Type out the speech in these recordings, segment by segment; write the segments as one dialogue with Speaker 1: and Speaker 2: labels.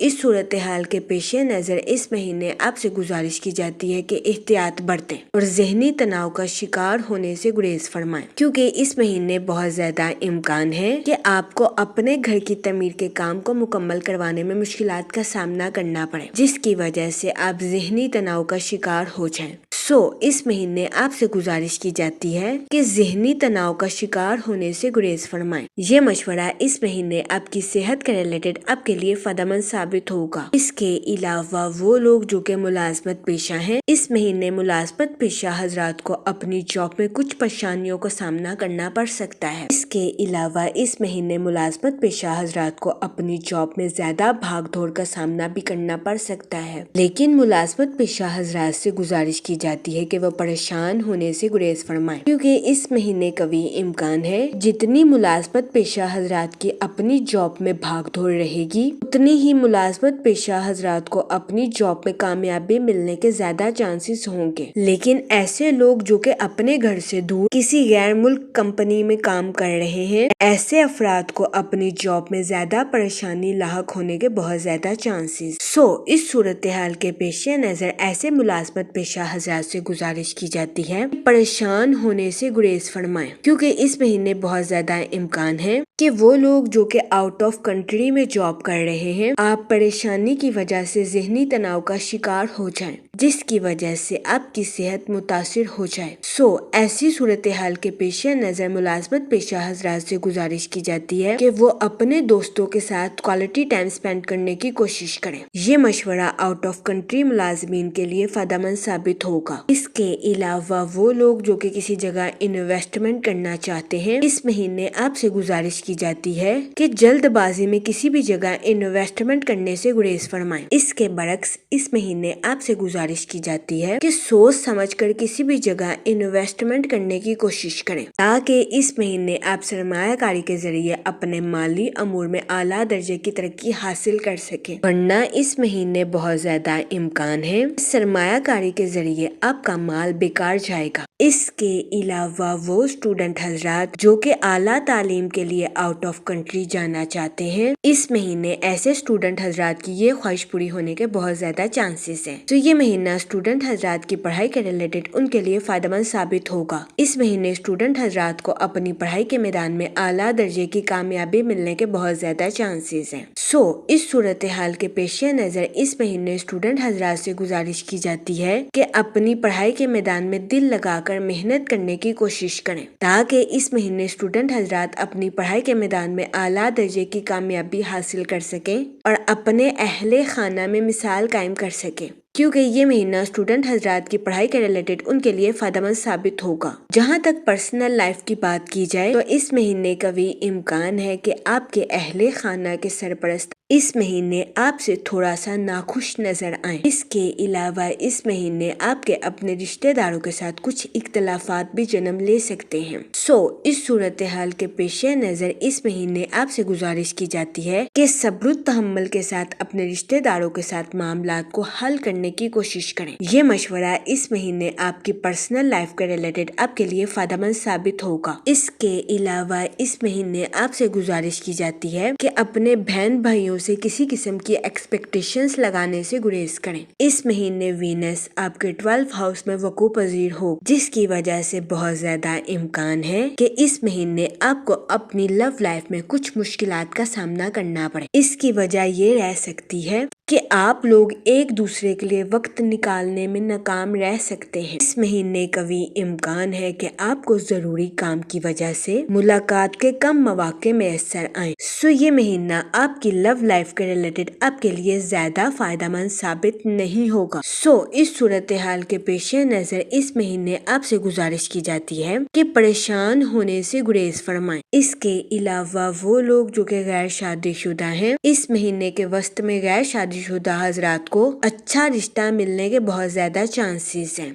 Speaker 1: اس صورتحال کے پیش نظر اس مہینے آپ سے گزارش کی جاتی ہے کہ احتیاط برتیں اور ذہنی تناؤ کا شکار ہونے سے گریز فرمائیں، کیونکہ اس مہینے بہت زیادہ امکان ہے کہ آپ کو اپنے گھر کی تعمیر کے کام کو مکمل کروانے میں مشکلات کا سامنا کرنا پڑے، جس کی وجہ سے آپ ذہنی تناؤ کا شکار ہو جائیں۔ اس مہینے آپ سے گزارش کی جاتی ہے کہ ذہنی تناؤ کا شکار ہونے سے گریز فرمائیں۔ یہ مشورہ اس مہینے آپ کی صحت کے ریلیٹڈ آپ کے لیے فائدہ مند ثابت ہوگا۔ اس کے علاوہ وہ لوگ جو کہ ملازمت پیشہ ہیں، اس مہینے ملازمت پیشہ حضرات کو اپنی جاب میں کچھ پریشانیوں کا سامنا کرنا پڑ سکتا ہے۔ اس کے علاوہ اس مہینے ملازمت پیشہ حضرات کو اپنی جاب میں زیادہ بھاگ دوڑ کا سامنا بھی کرنا پڑ سکتا ہے، لیکن ملازمت پیشہ حضرات سے گزارش کی جاتی ہے کہ وہ پریشان ہونے سے گریز فرمائیں، کیونکہ اس مہینے قوی امکان ہے جتنی ملازمت پیشہ حضرات کی اپنی جاب میں بھاگ دوڑ رہے گی، اتنی ہی ملازمت پیشہ حضرات کو اپنی جاب میں کامیابی ملنے کے زیادہ چانسز ہوں گے۔ لیکن ایسے لوگ جو کہ اپنے گھر سے دور کسی غیر ملک کمپنی میں کام کر رہے ہیں، ایسے افراد کو اپنی جاب میں زیادہ پریشانی لاحق ہونے کے بہت زیادہ چانسز۔ اس صورتحال کے پیش نظر ایسے ملازمت پیشہ حضرات سے گزارش کی جاتی ہے پریشان ہونے سے گریز فرمائیں، کیونکہ اس مہینے بہت زیادہ امکان ہے کہ وہ لوگ جو کہ آؤٹ آف کنٹری میں جاب کر رہے ہیں، آپ پریشانی کی وجہ سے ذہنی تناؤ کا شکار ہو جائیں، جس کی وجہ سے آپ کی صحت متاثر ہو جائے۔ ایسی صورتحال کے پیش نظر ملازمت پیشہ حضرات سے گزارش کی جاتی ہے کہ وہ اپنے دوستوں کے ساتھ کوالٹی ٹائم سپینڈ کرنے کی کوشش کریں۔ یہ مشورہ آؤٹ آف کنٹری ملازمین کے لیے فائدہ مند ثابت ہوگا۔ اس کے علاوہ وہ لوگ جو کہ کسی جگہ انویسٹمنٹ کرنا چاہتے ہیں، اس مہینے آپ سے گزارش کی جاتی ہے کہ جلد بازی میں کسی بھی جگہ انویسٹمنٹ کرنے سے گریز فرمائیں۔ اس کے برعکس اس مہینے آپ سے گزارش کی جاتی ہے کہ سوچ سمجھ کر کسی بھی جگہ انویسٹمنٹ کرنے کی کوشش کریں، تاکہ اس مہینے آپ سرمایہ کاری کے ذریعے اپنے مالی امور میں اعلیٰ درجے کی ترقی حاصل کر سکیں، ورنہ اس مہینے بہت زیادہ امکان ہے سرمایہ کاری کے ذریعے آپ کا مال بیکار جائے گا۔ اس کے علاوہ وہ اسٹوڈنٹ حضرات جو کہ اعلیٰ تعلیم کے لیے آؤٹ آف کنٹری جانا چاہتے ہیں، اس مہینے ایسے اسٹوڈنٹ حضرات کی یہ خواہش پوری ہونے کے بہت زیادہ چانسز ہیں۔ یہ مہینہ اسٹوڈنٹ حضرات کی پڑھائی کے ریلیٹڈ ان کے لیے فائدہ مند ثابت ہوگا۔ اس مہینے اسٹوڈنٹ حضرات کو اپنی پڑھائی کے میدان میں اعلیٰ درجے کی کامیابی ملنے کے بہت زیادہ چانسز ہیں۔ اس صورتحال کے پیش نظر اس مہینے اسٹوڈنٹ حضرات سے گزارش کی جاتی ہے کہ اپنی پڑھائی کے میدان میں دل لگا کر محنت کرنے کی کوشش کریں، تاکہ اس مہینے اسٹوڈنٹ حضرات اپنی پڑھائی کے میدان میں اعلیٰ درجے کی کامیابی حاصل کر سکیں اور اپنے اہل خانہ میں مثال قائم کر سکیں، کیونکہ یہ مہینہ اسٹوڈنٹ حضرات کی پڑھائی کے ریلیٹڈ ان کے لیے فائدہ مند ثابت ہوگا۔ جہاں تک پرسنل لائف کی بات کی جائے تو اس مہینے کا بھی امکان ہے کہ آپ کے اہل خانہ کے سرپرست اس مہینے آپ سے تھوڑا سا ناخوش نظر آئیں۔ اس کے علاوہ اس مہینے آپ کے اپنے رشتہ داروں کے ساتھ کچھ اختلافات بھی جنم لے سکتے ہیں۔ اس صورتحال کے پیش نظر اس مہینے آپ سے گزارش کی جاتی ہے کہ صبر و تحمل کے ساتھ اپنے رشتہ داروں کے ساتھ معاملات کو حل کرنے کی کوشش کریں۔ یہ مشورہ اس مہینے آپ کی پرسنل لائف کے ریلیٹڈ آپ کے لیے فائدہ مند ثابت ہوگا۔ اس کے علاوہ اس مہینے آپ سے گزارش کی جاتی ہے کہ اپنے بہن بھائیوں سے کسی قسم کی ایکسپیکٹیشنز لگانے سے گریز کریں۔ اس مہینے وینس آپ کے 12 ہاؤس میں وقوع پذیر ہو، جس کی وجہ سے بہت زیادہ امکان ہے کہ اس مہینے آپ کو اپنی لو لائف میں کچھ مشکلات کا سامنا کرنا پڑے۔ اس کی وجہ یہ رہ سکتی ہے کہ آپ لوگ ایک دوسرے کے لیے وقت نکالنے میں ناکام رہ سکتے ہیں۔ اس مہینے کا بھی امکان ہے کہ آپ کو ضروری کام کی وجہ سے ملاقات کے کم مواقع میسر آئیں۔ یہ مہینہ آپ کی لو لائف کے ریلیٹڈ آپ کے لیے زیادہ فائدہ مند ثابت نہیں ہوگا۔ اس صورتحال کے پیش نظر اس مہینے آپ سے گزارش کی جاتی ہے کہ پریشان ہونے سے گریز فرمائیں۔ اس کے علاوہ وہ لوگ جو کہ غیر شادی شدہ ہیں، اس مہینے کے وسط میں غیر شادی شدہ حضرات کو اچھا رشتہ ملنے کے بہت زیادہ چانسز ہیں۔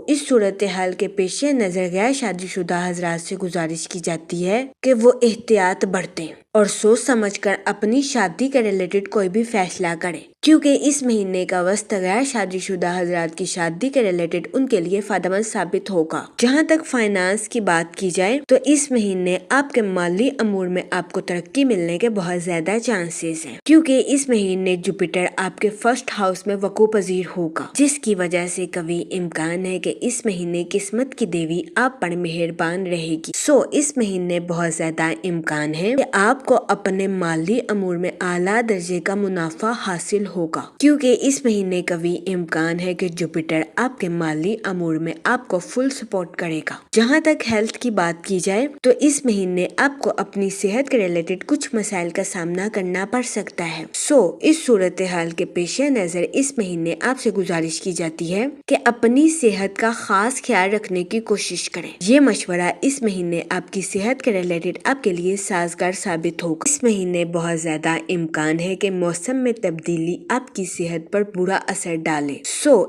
Speaker 1: اس صورتحال کے پیش نظر غیر شادی شدہ حضرات سے گزارش کی جاتی ہے کہ وہ احتیاط برتیں اور سوچ سمجھ کر اپنی شادی کے ریلیٹڈ کوئی بھی فیصلہ کریں، کیونکہ اس مہینے کا وقت غیر شادی شدہ حضرات کی شادی کے ریلیٹڈ ان کے لیے فائدہ مند ثابت ہوگا۔ جہاں تک فائنانس کی بات کی جائے تو اس مہینے آپ کے مالی امور میں آپ کو ترقی ملنے کے بہت زیادہ چانسز ہیں، کیونکہ اس مہینے جوپیٹر آپ کے فرسٹ ہاؤس میں وقوع پذیر ہوگا، جس کی وجہ سے کبھی امکان ہے کہ اس مہینے قسمت کی دیوی آپ پر مہربان رہے گی۔ اس مہینے بہت زیادہ امکان ہے کہ آپ کو اپنے مالی امور میں اعلیٰ درجے کا منافع حاصل ہوگا، کیونکہ اس مہینے کبھی امکان ہے کہ جوپیٹر آپ کے مالی امور میں آپ کو فل سپورٹ کرے گا۔ جہاں تک ہیلتھ کی بات کی جائے تو اس مہینے آپ کو اپنی صحت کے ریلیٹڈ کچھ مسائل کا سامنا کرنا پڑ سکتا ہے۔ اس صورتحال کے پیش نظر اس مہینے آپ سے گزارش کی جاتی ہے کہ اپنی صحت کا خاص خیال رکھنے کی کوشش کریں۔ یہ مشورہ اس مہینے آپ کی صحت کے ریلیٹڈ آپ کے لیے سازگار ثابت ہوگا۔ اس مہینے بہت زیادہ امکان ہے کہ موسم میں تبدیلی آپ کی صحت پر برا اثر ڈالے۔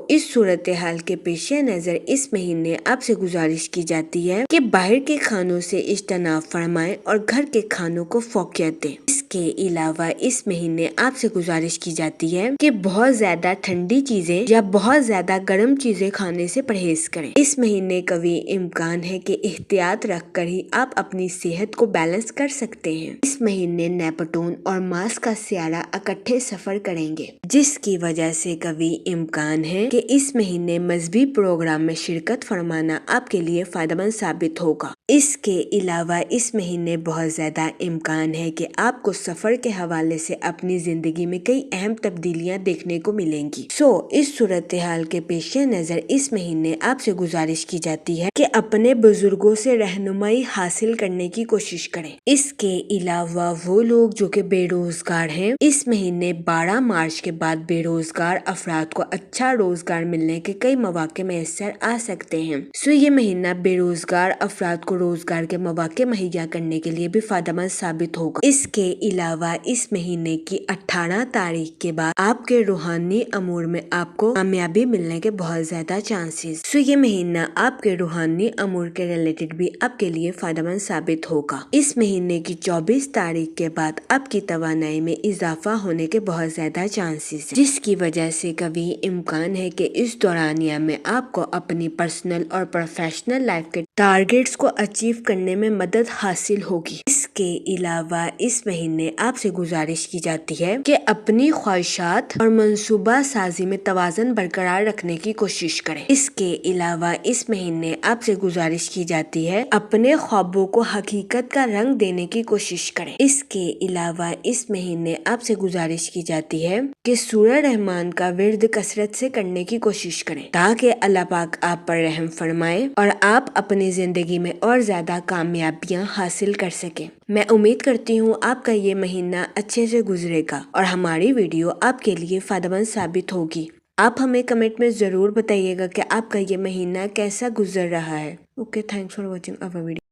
Speaker 1: اس صورتحال کے پیش نظر اس مہینے آپ سے گزارش کی جاتی ہے کہ باہر کے کھانوں سے اجتناب فرمائیں اور گھر کے کھانوں کو فوقیت دیں۔ اس کے علاوہ اس مہینے آپ سے گزارش کی جاتی ہے کہ بہت زیادہ ٹھنڈی چیزیں یا بہت زیادہ گرم چیزیں کھانے سے پرہیز کریں۔ اس مہینے کبھی امکان ہے کہ احتیاط رکھ کر ہی آپ اپنی صحت کو بیلنس کر سکتے ہیں۔ اس مہینے نیپٹون اور مارس کا سیارہ اکٹھے سفر کریں گے، جس کی وجہ سے کبھی امکان ہے کہ اس مہینے مذہبی پروگرام میں شرکت فرمانا آپ کے لیے فائدہ مند ثابت ہوگا۔ اس کے علاوہ اس مہینے بہت زیادہ امکان ہے کہ آپ کو سفر کے حوالے سے اپنی زندگی میں کئی اہم تبدیلیاں دیکھنے کو ملیں گی۔ اس صورتحال کے پیش نظر اس مہینے آپ سے گزارش کی جاتی ہے کہ اپنے بزرگوں سے رہنمائی حاصل کرنے کی کوشش کریں۔ اس کے علاوہ وہ لوگ جو کہ بے روزگار ہیں، اس مہینے 12 مارچ کے بعد بے روزگار افراد کو اچھا روزگار ملنے کے کئی مواقع میسر آ سکتے ہیں۔ یہ مہینہ بے روزگار افراد کو روزگار کے مواقع مہیا کرنے کے لیے بھی فائدہ مند ثابت ہوگا۔ اس کے علاوہ اس مہینے کی 18 تاریخ کے بعد آپ کے روحانی امور میں آپ کو کامیابی ملنے کے بہت زیادہ چانسز۔ یہ مہینہ آپ کے روحانی امور کے ریلیٹڈ بھی آپ کے لیے فائدہ مند ثابت ہوگا۔ اس مہینے کی 24 تاریخ کے بعد آپ کی توانائی میں اضافہ ہونے کے بہت زیادہ چانسز ہیں، جس کی وجہ سے کبھی امکان ہے کہ اس دورانیہ میں آپ کو اپنی پرسنل اور پروفیشنل لائف کے ٹارگیٹس کو اچیو کرنے میں مدد حاصل ہوگی۔ اس کے علاوہ اس مہینے آپ سے گزارش کی جاتی ہے کہ اپنی خواہشات اور منصوبہ سازی میں توازن برقرار رکھنے کی کوشش کریں۔ اس کے علاوہ اس مہینے آپ سے گزارش کی جاتی ہے اپنے خوابوں کو حقیقت کا رنگ دینے کی کوشش کریں۔ اس کے علاوہ اس مہینے آپ سے گزارش کی جاتی ہے کہ سورہ رحمان کا ورد کثرت سے کرنے کی کوشش کریں، تاکہ اللہ پاک آپ پر رحم فرمائے اور آپ اپنی زندگی میں اور زیادہ کامیابیاں حاصل کر سکیں۔ میں امید کرتی ہوں آپ کا یہ مہینہ اچھے سے گزرے گا اور ہماری ویڈیو آپ کے لیے فائدہ مند ثابت ہوگی۔ آپ ہمیں کمنٹ میں ضرور بتائیے گا کہ آپ کا یہ مہینہ کیسا گزر رہا ہے۔ Okay, thanks for watching our video.